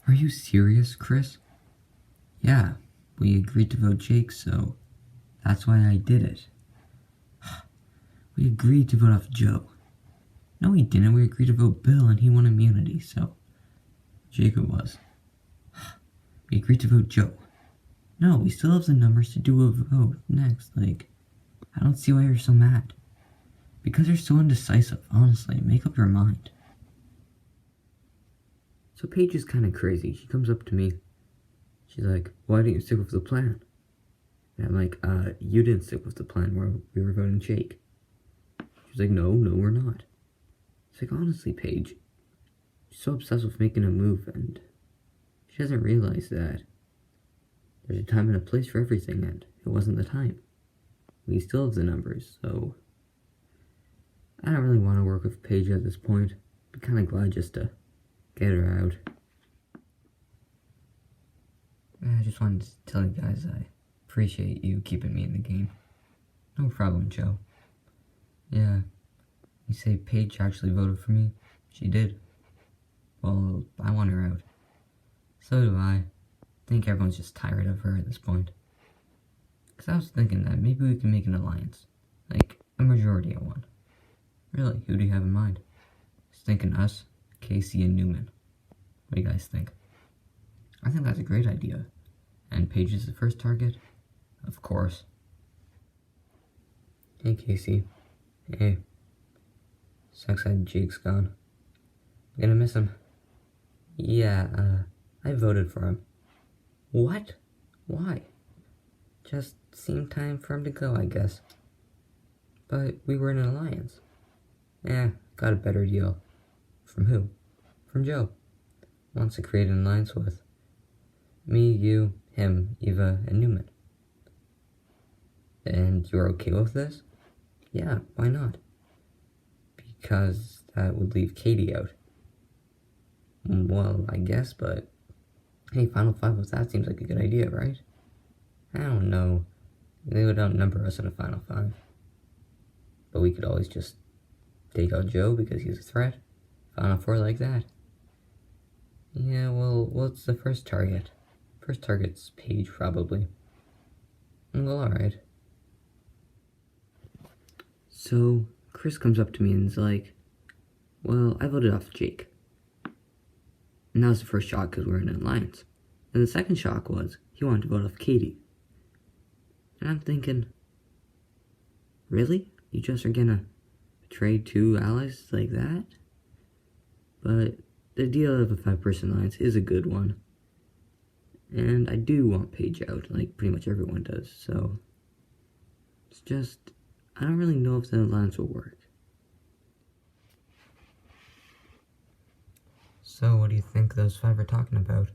Are you serious, Chris? Yeah, we agreed to vote Jake, so that's why I did it. We agreed to vote off Joe. No, we didn't. We agreed to vote Bill, and he won immunity, so Jake it was. We agreed to vote Joe. No, we still have the numbers to do a vote next. I don't see why you're so mad. Because you're so indecisive, honestly. Make up your mind. So Paige is kind of crazy. She comes up to me. She's like, why didn't you stick with the plan? And I'm like, you didn't stick with the plan where we were voting Jake. She's like, no, we're not. It's like, honestly, Paige, she's so obsessed with making a move, and she doesn't realize that there's a time and a place for everything, and it wasn't the time. We still have the numbers, so I don't really want to work with Paige at this point. Be kind of glad just to get her out. I just wanted to tell you guys I appreciate you keeping me in the game. No problem, Joe. Yeah, you say Paige actually voted for me? She did. Well, I want her out. So do I. I think everyone's just tired of her at this point. Because I was thinking that maybe we can make an alliance. Like, a majority of one. Really, who do you have in mind? I was thinking us, Casey, and Newman. What do you guys think? I think that's a great idea. And Paige is the first target? Of course. Hey, Casey. Hey. Sucks that Jake's gone. I'm gonna miss him. Yeah, I voted for him. What? Why? Just seemed time for him to go, I guess. But we were in an alliance. Got a better deal. From who? From Joe. Wants to create an alliance with me, you, him, Eva, and Newman. And you're okay with this? Yeah, why not? Because that would leave Katie out. Well, I guess, but hey, Final Five with that seems like a good idea, right? I don't know. They would outnumber us in a Final Five. But we could always just take out Joe because he's a threat. Final Four like that. Yeah, well, what's the first target? First target's Paige, probably. Well, alright. So, Chris comes up to me and is like, well, I voted off Jake. And that was the first shock because we're in an alliance. And the second shock was, he wanted to vote off Katie. And I'm thinking, really? You just are gonna betray two allies like that? But the deal of a 5-person alliance is a good one. And I do want Paige out, like pretty much everyone does, so it's just, I don't really know if the alliance will work. So what do you think those 5 are talking about?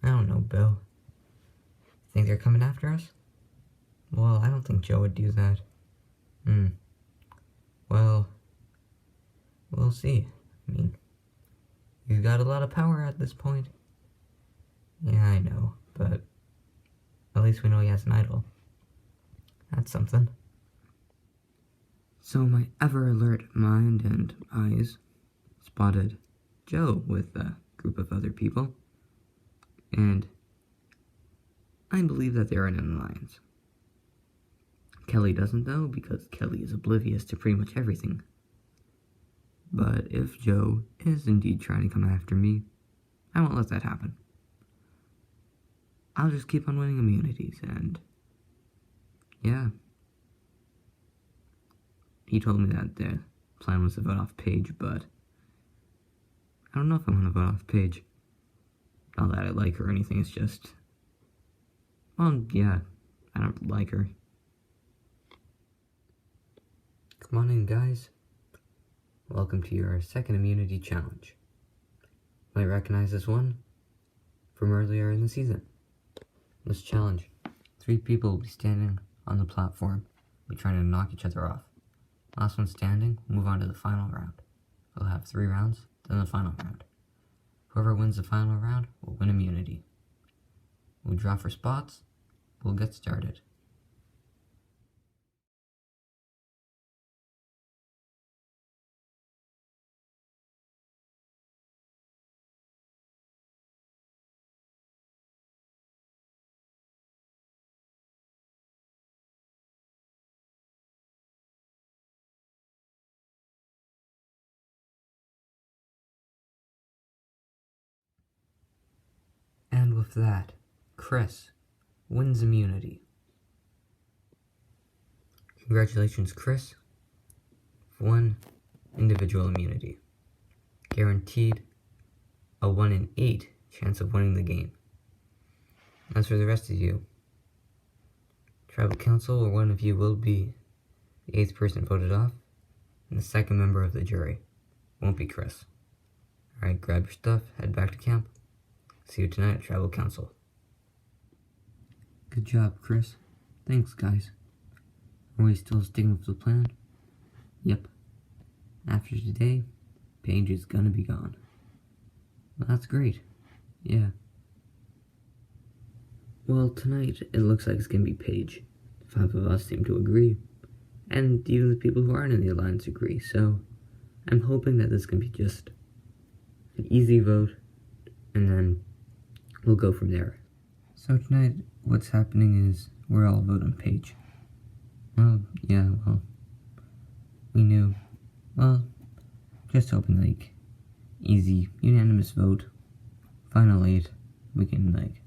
I don't know, Bill. Think they're coming after us? Well, I don't think Joe would do that. Well, we'll see. I mean, he's got a lot of power at this point. Yeah, I know, but at least we know he has an idol. That's something. So my ever-alert mind and eyes spotted Joe with a group of other people, and I believe that they are in an alliance. Kelly doesn't though, because Kelly is oblivious to pretty much everything. But if Joe is indeed trying to come after me, I won't let that happen. I'll just keep on winning immunities, and yeah. He told me that the plan was to vote off Paige, but I don't know if I want to vote off Paige. Not that I like her or anything, it's just, well, yeah, I don't like her. Come on in, guys. Welcome to your second immunity challenge. You might recognize this one from earlier in the season. This challenge, 3 people will be standing on the platform, be trying to knock each other off. Last one standing will move on to the final round. We'll have 3 rounds, then the final round. Whoever wins the final round will win immunity. We'll draw for spots. We'll get started. with that, Chris wins immunity. Congratulations, Chris. Won individual immunity. Guaranteed a 1 in 8 chance of winning the game. As for the rest of you, Tribal Council or one of you will be the 8th person voted off, and the 2nd member of the jury won't be Chris. Alright, grab your stuff, head back to camp. See you tonight at Tribal Council. Good job, Chris. Thanks, guys. Are we still sticking with the plan? Yep. After today, Paige is gonna be gone. Well, that's great. Yeah. Well, tonight, it looks like it's gonna be Paige. 5 of us seem to agree. And even the people who aren't in the Alliance agree, so I'm hoping that this can be just an easy vote, and then we'll go from there. So tonight, what's happening is we're all voting Paige. Well, yeah, well, we knew. Well, just hoping, like, easy, unanimous vote. Final 8. We can, like,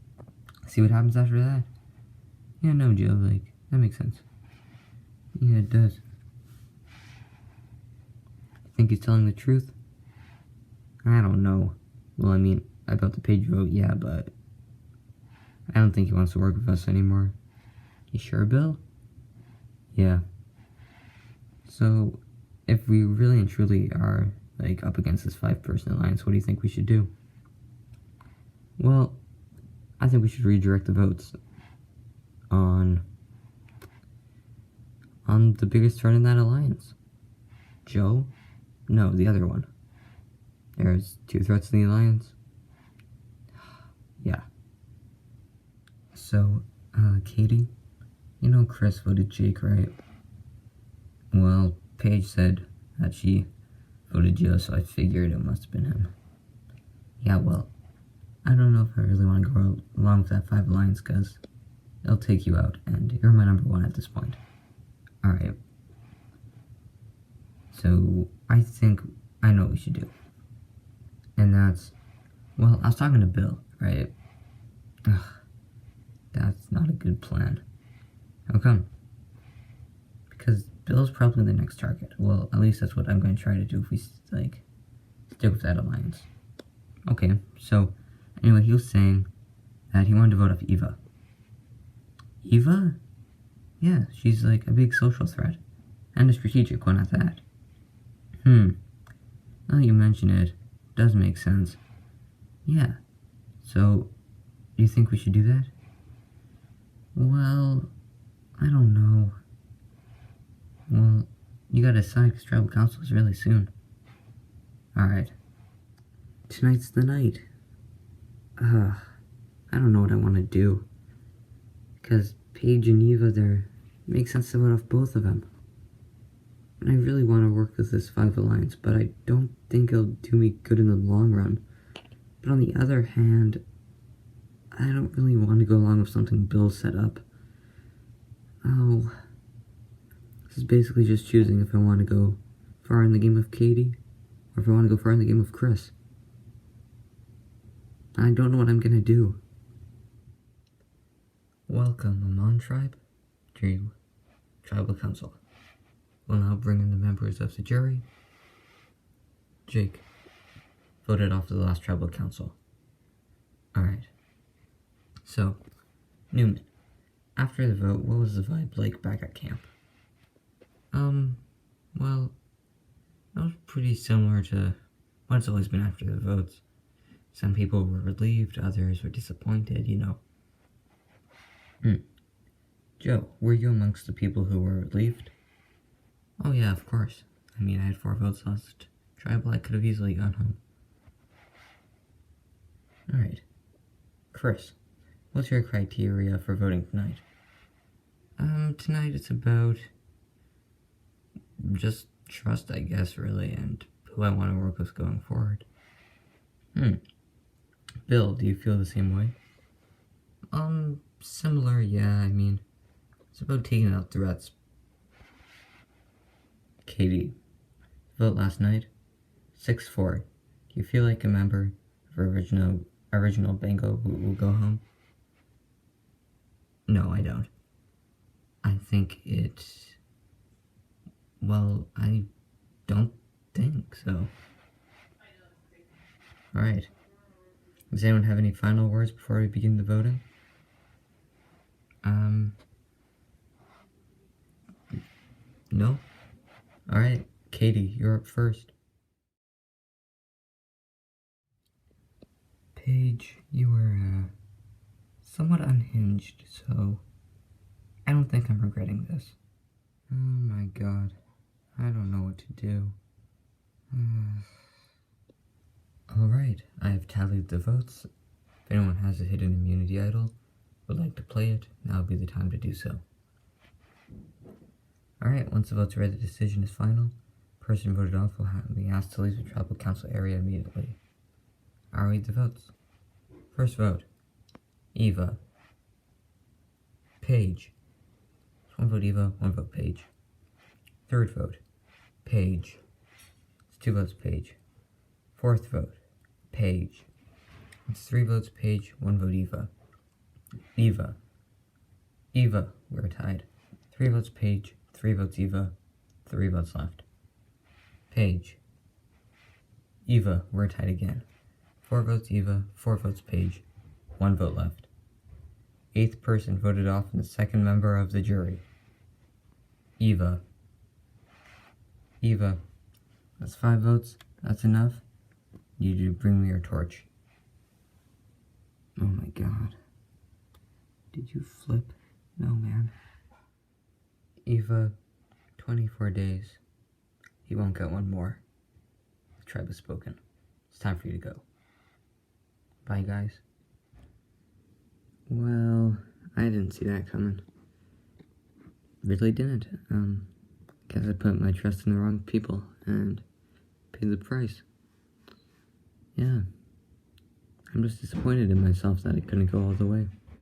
see what happens after that. Yeah, no, Joe, like, that makes sense. Yeah, it does. Think he's telling the truth? I don't know. Well, I mean, about the Paige vote, yeah, but I don't think he wants to work with us anymore. You sure, Bill? Yeah. So, if we really and truly are, like, up against this 5-person alliance, what do you think we should do? Well, I think we should redirect the votes on the biggest threat in that alliance. Joe? No, the other one. There's 2 threats in the alliance. Yeah. So, Katie, you know Chris voted Jake, right? Well, Paige said that she voted Joe, so I figured it must have been him. Yeah, well, I don't know if I really want to go along with that 5 alliance, because it'll take you out, and you're my number 1 at this point. Alright. So, I think I know what we should do. And that's, well, I was talking to Bill, right? Ugh, that's not a good plan. How come? Because Bill's probably the next target. Well, at least that's what I'm going to try to do if we, like, stick with that alliance. Okay, so, anyway, he was saying that he wanted to vote off Eva. Eva? Yeah, she's, like, a big social threat. And a strategic one at that. Now that you mention it, does make sense. Yeah. So, do you think we should do that? Well, I don't know. Well, you gotta decide, because Tribal Council is really soon. Alright. Tonight's the night. I don't know what I want to do. Because Paige and Eva, it makes sense to vote off both of them. And I really want to work with this 5 alliance, but I don't think it'll do me good in the long run. But on the other hand, I don't really want to go along with something Bill set up. Oh. This is basically just choosing if I want to go far in the game of Katie, or if I want to go far in the game of Chris. I don't know what I'm gonna do. Welcome, Amon Tribe, to Tribal Council. We'll now bring in the members of the jury. Jake voted off the last Tribal Council. Alright. So, Newman, after the vote, what was the vibe like back at camp? Well, that was pretty similar to what it's always been after the votes. Some people were relieved, others were disappointed, you know. Joe, were you amongst the people who were relieved? Oh yeah, of course. I mean, I had 4 votes last tribal, I could have easily gone home. Alright. Chris, what's your criteria for voting tonight? Tonight it's about just trust, I guess, really, and who I want to work with going forward. Bill, do you feel the same way? Similar, yeah, I mean, it's about taking out threats. Katie, vote last night, 6-4. Do you feel like a member of our original original bingo will go home? No, I don't. I think well, I don't think so. Alright. Does anyone have any final words before we begin the voting? No? Alright, Katie, you're up first. Paige, you were, somewhat unhinged, so I don't think I'm regretting this. Oh my god. I don't know what to do. Alright, I have tallied the votes. If anyone has a hidden immunity idol, would like to play it, now would be the time to do so. Alright, once the votes are read, the decision is final. Person voted off will be asked to leave the tribal council area immediately. I'll read the votes. First vote, Eva. Paige. 1 vote Eva, 1 vote Paige. Third vote, Paige. It's 2 votes Paige. Fourth vote, Paige. It's 3 votes Paige, 1 vote Eva. Eva, we're tied. 3 votes Paige, 3 votes Eva, 3 votes left. Paige. Eva, we're tied again. 4 votes Eva, 4 votes Paige, 1 vote left. 8th person voted off and the 2nd member of the jury. Eva. That's 5 votes. That's enough. You need to bring me your torch. Oh my god. Did you flip? No, man. Eva, 24 days. He won't get one more. The tribe has spoken. It's time for you to go. Bye, guys. Well, I didn't see that coming. Really didn't. Guess I put my trust in the wrong people and paid the price. Yeah. I'm just disappointed in myself that I couldn't go all the way.